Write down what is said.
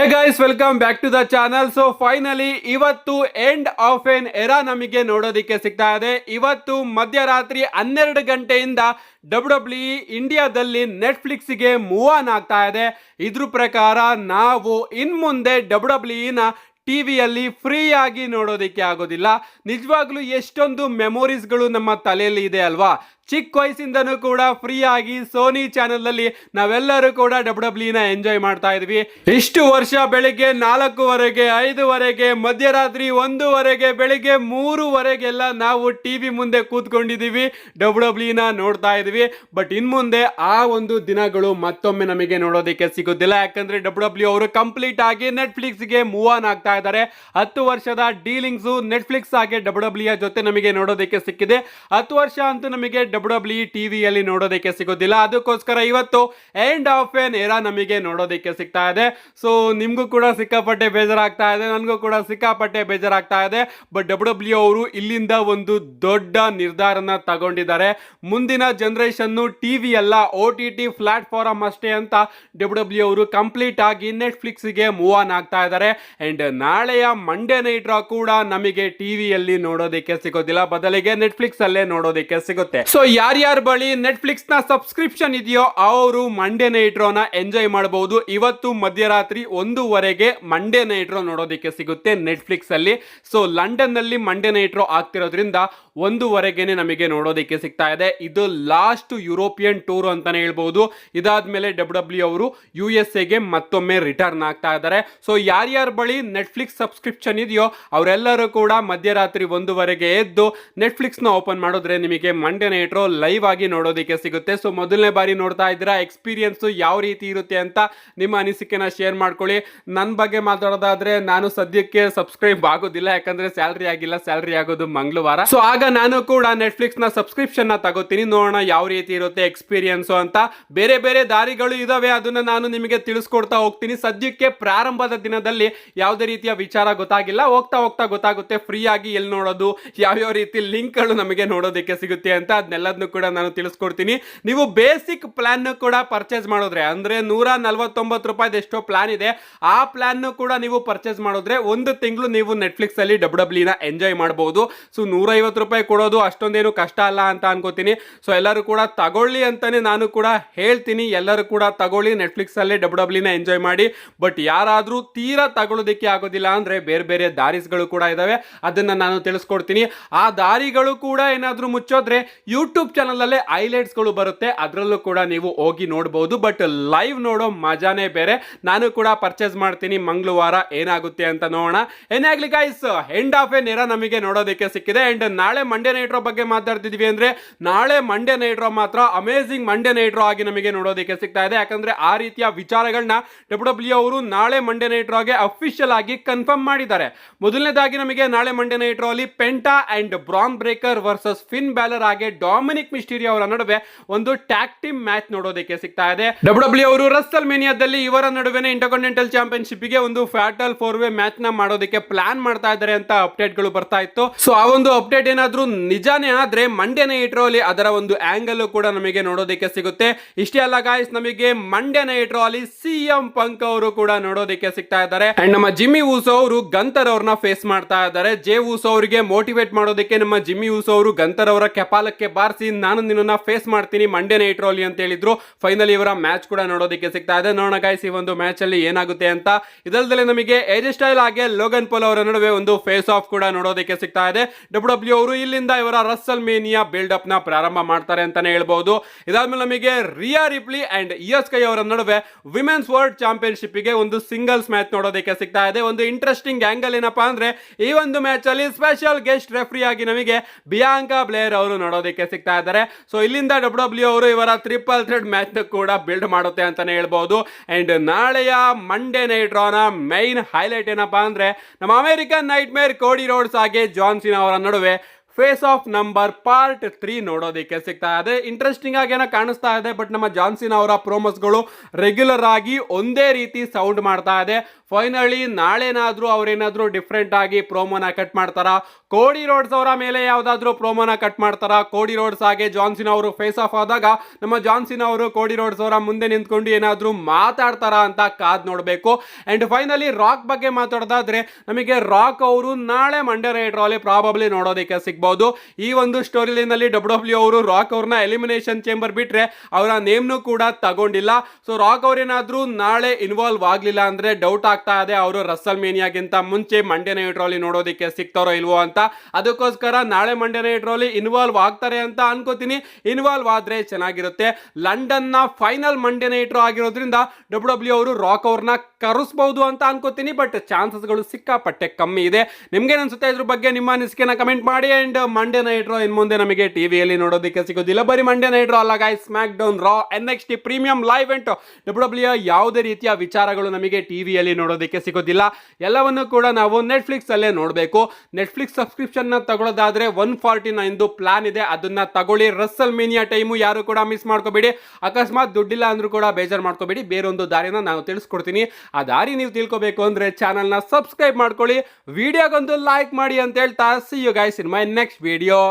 Hey guys, welcome back to the channel. So finally ಇವತ್ತು end of an era ನಮಗೆ ನೋಡೋದಕ್ಕೆ ಸಿಗ್ತಾ ಇದೆ. ಇವತ್ತು ಮಧ್ಯರಾತ್ರಿ 12 ಗಂಟೆಯಿಂದ WWE ಇಂಡಿಯಾದಲ್ಲಿ ನೆಟ್ಫ್ಲಿಕ್ಸ್ಗೆ ಮೂವ್ ಆನ್ ಆಗ್ತಾ ಇದೆ. ಇದ್ರ ಪ್ರಕಾರ ನಾವು ಇನ್ಮುಂದೆ WWE ಟಿವಿಯಲ್ಲಿ ಫ್ರೀ ಆಗಿ ನೋಡೋದಕ್ಕೆ ಆಗೋದಿಲ್ಲ. ನಿಜವಾಗ್ಲೂ ಎಷ್ಟೊಂದು ಮೆಮೊರೀಸ್ಗಳು ನಮ್ಮ ತಲೆಯಲ್ಲಿ ಇದೆ ಅಲ್ವಾ. ಚಿಕ್ಕ ವಯಸ್ಸಿಂದನೂ ಕೂಡ ಫ್ರೀ ಆಗಿ ಸೋನಿ ಚಾನೆಲ್ ಅಲ್ಲಿ ನಾವೆಲ್ಲರೂ ಕೂಡ WWE ಎಂಜಾಯ್ ಮಾಡ್ತಾ ಇದ್ವಿ. ಇಷ್ಟು ವರ್ಷ ಬೆಳಿಗ್ಗೆ 4:15, 5:00, ಮಧ್ಯರಾತ್ರಿ 1:00, ಬೆಳಿಗ್ಗೆ 3:00 ನಾವು ಟಿವಿ ಮುಂದೆ ಕೂತ್ಕೊಂಡಿದೀವಿ, WWE ನೋಡ್ತಾ ಇದ್ವಿ. ಬಟ್ ಇನ್ ಮುಂದೆ ಆ ಒಂದು ದಿನಗಳು ಮತ್ತೊಮ್ಮೆ ನಮಗೆ ನೋಡೋದಕ್ಕೆ ಸಿಗೋದಿಲ್ಲ. ಯಾಕಂದ್ರೆ WWE ಅವರು ಕಂಪ್ಲೀಟ್ ಆಗಿ ನೆಟ್ಫ್ಲಿಕ್ಸ್ಗೆ ಮೂವ್ ಆನ್ ಆಗ್ತಾ ಇದ್ದಾರೆ. 10 ವರ್ಷದ ಡೀಲಿಂಗ್ಸ್ ನೆಟ್ಫ್ಲಿಕ್ಸ್ ಆಗಿ WWE ಜೊತೆ ನಮಗೆ ನೋಡೋದಕ್ಕೆ ಸಿಕ್ಕಿದೆ. 10 ವರ್ಷ ಅಂತೂ ನಮಗೆ WWE ಟಿವಿಯಲ್ಲಿ ನೋಡೋದಕ್ಕೆ ಸಿಗೋದಿಲ್ಲ. ಅದಕ್ಕೋಸ್ಕರ ಇವತ್ತು ಎಂಡ್ ಆಫ್ ಎನ್ ಎರಾ ನಮಗೆ ನೋಡೋದಕ್ಕೆ ಸಿಗ್ತಾ ಇದೆ. ಸೊ ನಿಮ್ಗೂ ಕೂಡ ಸಿಕ್ಕಾಪಟ್ಟೆ ಬೇಜಾರಾಗ್ತಾ ಇದೆ, ನನಗೂ ಕೂಡ ಸಿಕ್ಕಾಪಟ್ಟೆ ಬೇಜಾರಾಗ್ತಾ ಇದೆ. ಬಟ್ WWE ಅವರು ಇಲ್ಲಿಂದ ಒಂದು ದೊಡ್ಡ ನಿರ್ಧಾರನ ತಗೊಂಡಿದ್ದಾರೆ. ಮುಂದಿನ ಜನರೇಷನ್ ಟಿವಿ ಅಲ್ಲ, OTT ಪ್ಲಾಟ್ಫಾರ್ಮ್ ಅಷ್ಟೇ ಅಂತ WWE ಅವರು ಕಂಪ್ಲೀಟ್ ಆಗಿ ನೆಟ್ಫ್ಲಿಕ್ಸ್ಗೆ ಮೂವ್ ಆನ್ ಆಗ್ತಾ ಇದ್ದಾರೆ. ಅಂಡ್ ನಾಳೆಯ ಮಂಡೇ ನೈಟ್ ರಾ ಕೂಡ ನಮಗೆ ಟಿವಿಯಲ್ಲಿ ನೋಡೋದಕ್ಕೆ ಸಿಗೋದಿಲ್ಲ, ಬದಲಿಗೆ ನೆಟ್ಫ್ಲಿಕ್ಸ್ ಅಲ್ಲೇ ನೋಡೋದಕ್ಕೆ ಸಿಗುತ್ತೆ. ಸೊ ಯಾರ್ಯಾರ ಬಳಿ ನೆಟ್ಫ್ಲಿಕ್ಸ್ ನ ಸಬ್ಸ್ಕ್ರಿಪ್ಷನ್ ಇದೆಯೋ ಅವರು ಮಂಡೇ ನೈಟ್ ರೋನ ಎಂಜಾಯ್ ಮಾಡಬಹುದು. ಇವತ್ತು ಮಧ್ಯರಾತ್ರಿ 1:00 ಮಂಡೇ ನೈಟ್ ರೋ ನೋಡೋದಕ್ಕೆ ಸಿಗುತ್ತೆ ನೆಟ್ಫ್ಲಿಕ್ಸ್ ಅಲ್ಲಿ. ಸೊ ಲಂಡನ್ ನಲ್ಲಿ ಮಂಡೇ ನೈಟ್ ರೋ ಆಗ್ತಿರೋದ್ರಿಂದ 1:00 ನಮಗೆ ನೋಡೋದಕ್ಕೆ ಸಿಗ್ತಾ ಇದೆ. ಇದು ಲಾಸ್ಟ್ ಯುರೋಪಿಯನ್ ಟೂರ್ ಅಂತಾನೆ ಹೇಳ್ಬಹುದು. ಇದಾದ್ಮೇಲೆ WWE ಅವರು USA ಗೆ ಮತ್ತೊಮ್ಮೆ ರಿಟರ್ನ್ ಆಗ್ತಾ ಇದ್ದಾರೆ. ಸೊ ಯಾರ್ಯಾರ ಬಳಿ ನೆಟ್ಫ್ಲಿಕ್ಸ್ ಸಬ್ಸ್ಕ್ರಿಪ್ಷನ್ ಇದೆಯೋ ಅವರೆಲ್ಲರೂ ಕೂಡ ಮಧ್ಯರಾತ್ರಿ 1:00 ಎದ್ದು ನೆಟ್ಫ್ಲಿಕ್ಸ್ ನ ಓಪನ್ ಮಾಡಿದ್ರೆ ನಿಮಗೆ ಮಂಡೇ ನೈಟ್ ರೋ ಲೈವ್ ಆಗಿ ನೋಡೋದಕ್ಕೆ ಸಿಗುತ್ತೆ. ಸೊ ಮೊದಲನೇ ಬಾರಿ ನೋಡ್ತಾ ಇದ್ದೀರಾ, ಎಕ್ಸ್ಪೀರಿಯನ್ಸ್ ಯಾವ ರೀತಿ ಇರುತ್ತೆ ಅಂತ ನಿಮ್ಮ ಅನಿಸಿಕೆನ ಶೇರ್ ಮಾಡ್ಕೊಳ್ಳಿ. ನನ್ನ ಬಗ್ಗೆ ಮಾತಾಡೋದಾದ್ರೆ ನಾನು ಸದ್ಯಕ್ಕೆ ಸಬ್ಸ್ಕ್ರೈಬ್ ಆಗೋದಿಲ್ಲ, ಯಾಕಂದ್ರೆ ಸ್ಯಾಲ್ರಿ ಆಗಿಲ್ಲ, ಸ್ಯಾಲ್ರಿ ಆಗೋದು ಮಂಗಳವಾರ. ಸೊ ಆಗ ನಾನು ಕೂಡ ನೆಟ್ಫ್ಲಿಕ್ಸ್ ನ ಸಬ್ಸ್ಕ್ರಿಪ್ಷನ್ ನ ತಗೋತೀನಿ, ನೋಡೋಣ ಯಾವ ರೀತಿ ಇರುತ್ತೆ ಎಕ್ಸ್ಪೀರಿಯನ್ಸ್ ಅಂತ. ಬೇರೆ ಬೇರೆ ದಾರಿಗಳು ಇದಾವೆ, ಅದನ್ನ ನಾನು ನಿಮಗೆ ತಿಳಿಸ್ಕೊಡ್ತಾ ಹೋಗ್ತೀನಿ. ಸದ್ಯಕ್ಕೆ ಪ್ರಾರಂಭದ ದಿನದಲ್ಲಿ ಯಾವುದೇ ರೀತಿಯ ವಿಚಾರ ಗೊತ್ತಾಗಿಲ್ಲ, ಹೋಗ್ತಾ ಹೋಗ್ತಾ ಗೊತ್ತಾಗುತ್ತೆ ಫ್ರೀ ಆಗಿ ಎಲ್ಲಿ ನೋಡೋದು, ಯಾವ್ಯಾವ ರೀತಿ ಲಿಂಕ್ ಗಳು ನಮಗೆ ನೋಡೋದಕ್ಕೆ ಸಿಗುತ್ತೆ ಅಂತ. ಅದನ್ನೆಲ್ಲದನ್ನು ಕೂಡ ನಾನು ತಿಳಿಸ್ಕೊಡ್ತೀನಿ. ನೀವು ಬೇಸಿಕ್ ಪ್ಲಾನ್ ಕೂಡ ಪರ್ಚೇಸ್ ಮಾಡಿದ್ರೆ, ಅಂದ್ರೆ 149 ರೂಪಾಯಿದ ಎಷ್ಟೋ ಪ್ಲಾನ್ ಇದೆ, ಆ ಪ್ಲಾನ್ ಕೂಡ ನೀವು ಪರ್ಚೇಸ್ ಮಾಡಿದ್ರೆ ಒಂದು ತಿಂಗಳು ನೀವು ನೆಟ್ಫ್ಲಿಕ್ಸ್ ಅಲ್ಲಿ WWE ಎಂಜಾಯ್ ಮಾಡಬಹುದು. ಸೊ 150 ರೂಪಾಯಿ ಕೊಡೋದು ಅಷ್ಟೊಂದೇನು ಕಷ್ಟ ಅಲ್ಲ ಅಂತ ಅನ್ಕೋತೀನಿ. ಸೊ ಎಲ್ಲರೂ ಕೂಡ ತಗೊಳ್ಳಿ ಅಂತಾನೆ ನಾನು ಕೂಡ ಹೇಳ್ತೀನಿ. ಎಲ್ಲರೂ ಕೂಡ ತಗೊಳ್ಳಿ, ನೆಟ್ಫ್ಲಿಕ್ಸ್ ಅಲ್ಲೇ WWE ಎಂಜಾಯ್ ಮಾಡಿ. ಬಟ್ ಯಾರಾದ್ರೂ ತೀರಾ ತಗೊಳ್ಳೋದಕ್ಕೆ ಆಗೋದಿಲ್ಲ ಅಂದ್ರೆ ಬೇರೆ ಬೇರೆ ದಾರಿಸ್ಗಳು ಕೂಡ ಇದಾವೆ, ಅದನ್ನ ನಾನು ತಿಳಿಸ್ಕೊಡ್ತೀನಿ. ಆ ದಾರಿಗಳು ಕೂಡ ಏನಾದ್ರೂ ಮುಚ್ಚೋದ್ರೆ ಯೂಟ್ಯೂಬ್ ಚಾನಲ್ ಅಲ್ಲೇ ಹೈಲೈಟ್ಸ್ ಗಳು ಬರುತ್ತೆ, ಅದರಲ್ಲೂ ಕೂಡ ನೀವು ಹೋಗಿ ನೋಡಬಹುದು. ಬಟ್ ಲೈವ್ ನೋಡೋ ಮಜಾನೇ ಬೇರೆ. ನಾನು ಕೂಡ ಪರ್ಚೇಸ್ ಮಾಡ್ತೀನಿ ಮಂಗಳವಾರ, ಏನಾಗುತ್ತೆ ಅಂತ ನೋಡೋಣ. ಏನಾಗ್ಲಿ guys, end of an era ನಮಗೆ ನೋಡೋದಕ್ಕೆ ಸಿಕ್ಕಿದೆ. ಅಂಡ್ ನಾಳೆ ಮಂಡೇ ನೈಟ್ ರೋ ಬಗ್ಗೆ ಮಾತಾಡ್ತಿದ್ವಿ ಅಂದ್ರೆ ನಾಳೆ ಮಂಡೇ ನೈಟ್ ರೋ ಮಾತ್ರ ಅಮೇಜಿಂಗ್ ಮಂಡೇ ನೈಟ್ ರೋ ಆಗಿ ನಮಗೆ ನೋಡೋದಕ್ಕೆ ಸಿಗ್ತಾ ಇದೆ. ಯಾಕಂದ್ರೆ ಆ ರೀತಿಯ ವಿಚಾರಗಳನ್ನ WWE ಅವರು ನಾಳೆ ಮಂಡೇ ನೈಟ್ ರೋಗೆ ಅಫಿಷಿಯಲ್ ಆಗಿ ಕನ್ಫರ್ಮ್ ಮಾಡಿದ್ದಾರೆ. ಮೊದಲನೇದಾಗಿ ನಮಗೆ ನಾಳೆ ಮಂಡೇ ನೈಟ್ ರೋ ಅಲ್ಲಿ Penta and Bron Breakker versus Finn Balor ಆಗಿ ಡೊಮಿನಿಕ್ ಮಿಸ್ಟೀರಿಯೋ ಅವರ ನಡುವೆ ಒಂದು ಟ್ಯಾಗ್ ಟೀಮ್ ಮ್ಯಾಚ್ ನೋಡೋದಕ್ಕೆ ಸಿಗ್ತಾ ಇದೆ. WWE ಅವರು ರಸ್ಸಲ್ ಮೇನಿಯಾದಲ್ಲಿ ಇವರ ನಡುವೆ ಇಂಟರ್ಕಾಂಟಿನೆಂಟಲ್ ಚಾಂಪಿಯನ್ಶಿಪ್ ಗೆ ಒಂದು ಫ್ಯಾಟಲ್ 4-ವೇ ಮ್ಯಾಚ್ ನ ಮಾಡೋದಕ್ಕೆ ಪ್ಲಾನ್ ಮಾಡ್ತಾ ಇದ್ದಾರೆ ಅಂತ ಅಪ್ಡೇಟ್ ಗಳು ಬರ್ತಾ ಇತ್ತು. ಸೊ ಆ ಒಂದು ಅಪ್ಡೇಟ್ ಏನಾದ್ರೂ ನಿಜಾನೇ ಆದ್ರೆ ಮಂಡೇ ನೈಟ್ ರೋ ಅಲ್ಲಿ ಅದರ ಒಂದು ಆಂಗಲ್ ಕೂಡ ನಮಗೆ ನೋಡೋದಕ್ಕೆ ಸಿಗುತ್ತೆ. ಇಷ್ಟೇ ಅಲ್ಲ ಗಾಯ್ಸ್, ನಮಗೆ ಮಂಡೇ ನೈಟ್ ರೋ ಅಲ್ಲಿ CM ಪಂಕ್ ಅವರು ಕೂಡ ನೋಡೋದಕ್ಕೆ ಸಿಗ್ತಾ ಇದ್ದಾರೆ. ಅಂಡ್ ನಮ್ಮ ಜಿಮ್ಮಿ ಊಸೋ ಅವರು ಗಂತರ್ ಅವ್ರನ್ನ ಫೇಸ್ ಮಾಡ್ತಾ ಇದ್ದಾರೆ. ಜೇ ಊಸೋ ಅವರಿಗೆ ಮೋಟಿವೇಟ್ ಮಾಡೋದಕ್ಕೆ ನಮ್ಮ ಜಿಮ್ಮಿ ಊಸೋ ಅವರು ಗಂತರ್ ಅವರ ಕೆಪಾಲಕ್ಕೆ ಬಾರಿಸಿ ನಾನು ನಿನ್ನನ್ನ ಫೇಸ್ ಮಾಡ್ತೀನಿ ಮಂಡೇ ನೈಟ್ ರೋ ಅಲ್ಲಿ ಅಂತ ಹೇಳಿದ್ರು. ಫೈನಲಿ ಇವರ ಮ್ಯಾಚ್ ಕೂಡ ನೋಡೋದಕ್ಕೆ ಸಿಗ್ತಾ ಇದೆ. ನೋಡೋಣ ಗೈಸ್ ಈ ಒಂದು ಮ್ಯಾಚ್ ಅಲ್ಲಿ ಏನಾಗುತ್ತೆ ಅಂತ. ಇದಲ್ಲದೆ ನಮಗೆ AJ ಸ್ಟೈಲ್ ಹಾಗೆ ಲೋಗನ್ ಪಾಲ್ ಅವರ ನಡುವೆ ಒಂದು ಫೇಸ್ ಆಫ್ ಕೂಡ ನೋಡೋದಕ್ಕೆ ಸಿಗ್ತಾ ಇದೆ. WWE ಅವರು ಇಲ್ಲಿಂದ ಇವರ ರಸ್ಸಲ್ ಮೇನಿಯಾ ಬಿಲ್ಡ್ ಅಪ್ ನ ಪ್ರಾರಂಭ ಮಾಡ್ತಾರೆ ಅಂತಾನೆ ಹೇಳ್ಬಹುದು. ಇದಾದ್ಮೇಲೆ ನಮಗೆ ರಿಯಾ ರಿಪ್ಲಿ ಅಂಡ್ ಇಯಸ್ಕೈ ಅವರ ನಡುವೆ ವಿಮೆನ್ಸ್ ವರ್ಲ್ಡ್ ಚಾಂಪಿಯನ್ಶಿಪ್ ಗೆ ಒಂದು ಸಿಂಗಲ್ಸ್ ಮ್ಯಾಚ್ ನೋಡೋದಕ್ಕೆ ಸಿಗ್ತಾ ಇದೆ. ಒಂದು ಇಂಟ್ರೆಸ್ಟಿಂಗ್ ಆಂಗಲ್ ಏನಪ್ಪಾ ಅಂದ್ರೆ ಈ ಒಂದು ಮ್ಯಾಚ್ ಅಲ್ಲಿ ಸ್ಪೆಷಲ್ ಗೆಸ್ಟ್ ರೆಫ್ರಿ ಆಗಿ ನಮಗೆ ಬಿಯಾಂಕಾ ಬ್ಲೇರ್ ಅವರು ನೋಡೋದಕ್ಕೆ ಸಿಗ್ತಾ ಇದ್ದಾರೆ. ಸೊ ಇಲ್ಲಿಂದ WWE ಅವರು ಇವರ ಟ್ರಿಪಲ್ ಥ್ರೆಡ್ ಮ್ಯಾಚ್ ಕೂಡ ಬಿಲ್ಡ್ ಮಾಡುತ್ತೆ ಅಂತಾನೆ ಹೇಳ್ಬಹುದು. ಅಂಡ್ ನಾಳೆಯ ಮಂಡೇ ನೈಟ್ ರೋನ ಮೈನ್ ಹೈಲೈಟ್ ಏನಪ್ಪಾ ಅಂದ್ರೆ ನಮ್ಮ ಅಮೆರಿಕನ್ ನೈಟ್ ಮೇರ್ ಕೋಡಿ ರೋಡ್ಸ್ ಹಾಗೆ ಜಾನ್ ಸಿನಾ ಅವರ ನಡುವೆ ಫೇಸ್ ಆಫ್ ನಂಬರ್ ಪಾರ್ಟ್ 3 ನೋಡೋದಕ್ಕೆ ಸಿಗ್ತಾ ಇದೆ. ಇಂಟ್ರೆಸ್ಟಿಂಗ್ ಆಗಿ ಏನೋ ಕಾಣಿಸ್ತಾ ಇದೆ, ಬಟ್ ನಮ್ಮ ಜಾನ್ ಸೀನಾ ಅವರ ಪ್ರೋಮೋಸ್ಗಳು ರೆಗ್ಯುಲರ್ ಆಗಿ ಒಂದೇ ರೀತಿ ಸೌಂಡ್ ಮಾಡ್ತಾ ಇದೆ. ಫೈನಲಿ ನಾಳೆನಾದ್ರೂ ಅವ್ರೇನಾದ್ರೂ ಡಿಫ್ರೆಂಟ್ ಆಗಿ ಪ್ರೋಮೋನ ಕಟ್ ಮಾಡ್ತಾರಾ, ಕೋಡಿ ರೋಡ್ಸ್ ಅವರ ಮೇಲೆ ಯಾವ್ದಾದ್ರು ಪ್ರೋಮೋನ ಕಟ್ ಮಾಡ್ತಾರಾ, ಕೋಡಿ ರೋಡ್ಸ್ ಹಾಗೆ ಜಾನ್ ಸೀನಾ ಅವರು ಫೇಸ್ ಆಫ್ ಆದಾಗ ನಮ್ಮ ಜಾನ್ ಸೀನಾ ಅವರು ಕೋಡಿ ರೋಡ್ಸ್ ಅವರ ಮುಂದೆ ನಿಂತ್ಕೊಂಡು ಏನಾದ್ರೂ ಮಾತಾಡ್ತಾರಾ ಅಂತ ಕಾದ್ ನೋಡ್ಬೇಕು. ಅಂಡ್ ಫೈನಲಿ ರಾಕ್ ಬಗ್ಗೆ ಮಾತಾಡೋದಾದ್ರೆ ನಮಗೆ ರಾಕ್ ಅವರು ನಾಳೆ ಮಂಡ್ಯ ನೈಟ್ ರಾಲಿ ಪ್ರಾಬಬ್ಲಿ ನೋಡೋದಕ್ಕೆ ಸಿಗ್ಬಹುದು. ಈ ಒಂದು ಸ್ಟೋರಿ ಲೈನ್ ಅಲ್ಲಿ ಡಬ್ಲ್ಯೂ ಅವರು ರಾಕ್ ಅವ್ರನ್ನ ಎಲಿಮಿನೇಷನ್ ಚೇಂಬರ್ ಬಿಟ್ರೆ ಅವರ ನೇಮ್ನು ಕೂಡ ತಗೊಂಡಿಲ್ಲ. ಸೊ ರಾಕ್ ಅವ್ರೇನಾದ್ರೂ ನಾಳೆ ಇನ್ವಾಲ್ವ್ ಆಗ್ಲಿಲ್ಲ ಅಂದ್ರೆ ಡೌಟ್ ಆಗ್ತಾ ಇದೆ ಅವರು ರಸಲ್ ಮೇನಿಯಾಗಿಂತ ಮುಂಚೆ ಮಂಡ್ಯ ನೈಟ್ ರಾಲಿ ನೋಡೋದಕ್ಕೆ ಸಿಗ್ತಾರೋ ಇಲ್ವೋ ಅಂತ. ಅದಕ್ಕೋಸ್ಕರ ನಾಳೆ ಮಂಡ್ಯ ನೈಟ್ ರಾಲಿ ಇನ್ವಾಲ್ವ್ ಆಗ್ತಾರೆ ಅಂತ ಅನ್ಕೋತೀನಿ. ಇನ್ವಾಲ್ವ್ ಆದ್ರೆ ಚೆನ್ನಾಗಿರುತ್ತೆ. ಲಂಡನ್ ನ ಫೈನಲ್ ಮಂಡ್ಯ ನೈಟ್ ರಾ ಆಗಿರೋದ್ರಿಂದ ಡಬ್ಲ್ಯೂ ಅವರು ರಾಕ್ ಅವ್ರನ್ನ ಕರೆಸಬಹುದು ಅಂತ ಅನ್ಕೋತೀನಿ, ಬಟ್ ಚಾನ್ಸಸ್ಗಳು ಸಿಕ್ಕಾಪಟ್ಟೆ ಕಮ್ಮಿ ಇದೆ. ನಿಮ್ಗೆ ಅನ್ಸುತ್ತೆ ಇದ್ರ ಬಗ್ಗೆ ನಿಮ್ಮ ಅನಿಸಿಕೆನ ಕಮೆಂಟ್ ಮಾಡಿ. ಅಂಡ್ ಮಂಡ್ಯ ನೈಟ್ ರಾ ಇನ್ ಮುಂದೆ ನಮಗೆ ಟಿವಿಯಲ್ಲಿ ನೋಡೋದಕ್ಕೆ ಸಿಗೋದಿಲ್ಲ. ಬರೀ ಮಂಡ್ಯ ನೈಟ್ ರಾ ಅಲ್ಲ ಗೈಸ್, ಸ್ಮ್ಯಾಕ್ ಡೌನ್, ರಾ, NXT premium live event, W ಯಾವುದೇ ರೀತಿಯ ವಿಚಾರಗಳು ನಮಗೆ ಟಿವಿಯಲ್ಲಿ ನೋಡೋದಕ್ಕೆ ಸಿಗೋದಿಲ್ಲ. ಎಲ್ಲವನ್ನು ಕೂಡ ನಾವು ನೆಟ್ಫ್ಲಿಕ್ಸ್ ಅಲ್ಲೇ ನೋಡಬೇಕು. ನೆಟ್ಫ್ಲಿಕ್ಸ್ ಸಬ್ಸ್ಕ್ರಿಪ್ಷನ್ ನ ತಗೊಳ್ಳೋದಾದ್ರೆ 149 ಪ್ಲಾನ್ ಇದೆ, ಅದನ್ನ ತಗೊಳ್ಳಿ. ರಸಲ್ ಮೇನಿಯಾ ಟೈಮು ಯಾರು ಕೂಡ ಮಿಸ್ ಮಾಡ್ಕೋಬೇಡಿ. ಅಕಸ್ಮಾತ್ ದುಡ್ಡಿಲ್ಲ ಅಂದ್ರೂ ಕೂಡ ಬೇಜಾರು ಮಾಡ್ಕೋಬೇಡಿ, ಬೇರೊಂದು ದಾರಿನ ನಾನು ತಿಳಿಸ್ಕೊಡ್ತೀನಿ. ಆ ದಾರಿ ನೀವು ತಿಳ್ಕೋಬೇಕು ಅಂದ್ರೆ ಚಾನಲ್ನ ಸಬ್ಸ್ಕ್ರೈಬ್ ಮಾಡ್ಕೊಳ್ಳಿ, ವಿಡಿಯೋಗೊಂದು ಲೈಕ್ ಮಾಡಿ ಅಂತ ಹೇಳ್ತಾ see you guys in my next video.